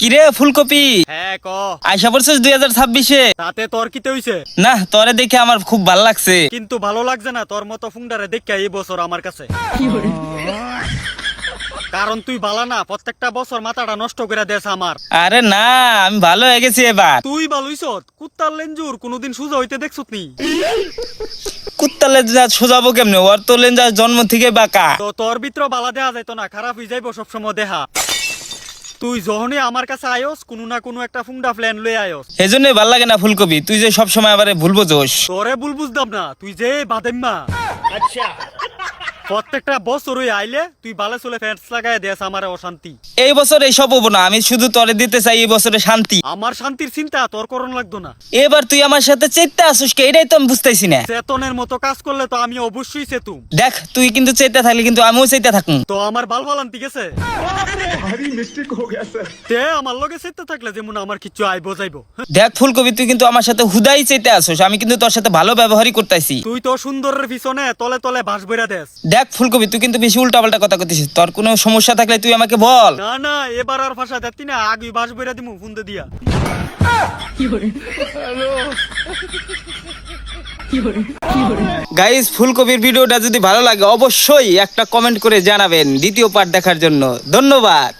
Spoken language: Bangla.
কিরে ফুলকপি, হ্যাঁ ক। আইসা পড়ছিস 2026-এ? তাতে তোর কিতে হইছে? না, তোরে দেখে আমার খুব ভাল লাগছে। কিন্তু ভালো লাগছে না তোর মতো ফুংডারে দেখে এই বছর আমার কাছে। কারণ তুই বালা না, প্রত্যেকটা বছর মাথাটা নষ্ট করে দেস আমার। আরে না, আমি ভালো হয়ে গেছি এবার। তুই ভালো হইছ? কুত্তার লেঞ্জুর কোনোদিন সোজা হইতে দেখছত নি? কুত্তা লেঞ্জা সোজাবো কেমনে? ওর তো লেঞ্জা জন্ম থেকে বাঁকা। তো তোর ভিতর বালা দেয়া যাইতো না, খারাপ হয়ে যাইবো সবসময় দেহা। তুই যখনই আমার কাছে আয়োস কোনো না কোনো একটা ফুংডা প্ল্যান লয়ে আয়োস। এই জন্যই ভাল লাগে না ফুলকপি, তুই যে সবসময় আবার ভুল বোঝোস। তোরে ভুল বুঝতাম না, তুই যে বাদেম্মা। আচ্ছা, প্রত্যেকটা বছরই আইলে তুই বালে চলে ফ্যান্স লাগায় দেস আমার অশান্তি। এই বছর এইসব হবো না, আমি শুধু তোরে দিতে চাই এই বছরে শান্তি। আমার শান্তির চিন্তা তোর করণ লাগতো না। এবার তুই আমার সাথে চেতে আসিস কে, এটাই তো আমি বুঝতেছি না। চেতনের মতো কাজ করলে তো আমি অবশ্যই চেতুম। দেখ, তুই কিন্তু চেতে থাকলি কিন্তু আমিও চেতে থাকুন। তো আমার বাল বালান ঠিক আছে? তে আমার লগে চেতে থাকলে যেমন আমার কিছু আইবো যাইবো। দেখ ফুলকপি, তুই কিন্তু আমার সাথে হুদাই চেতে আসিস, আমি কিন্তু তোর সাথে ভালো ব্যবহারই করতেছি। তুই তো সুন্দরের পিছনে তলে তলে বাস বইরা দেস। দেখ ফুলকপি, তুই কিন্তু বেশি উল্টাপাল্টা কথা করতেছিস। তোর কোনো সমস্যা থাকলে তুই আমাকে বল। না না, এবার আর ভাষা দেখতি না, আগে বাস বইরা দিমু ফোন দিয়া। গাইস, ফুলকপির ভিডিওটা যদি ভালো লাগে অবশ্যই একটা কমেন্ট করে জানাবেন দ্বিতীয় পার্ট দেখার জন্য। ধন্যবাদ।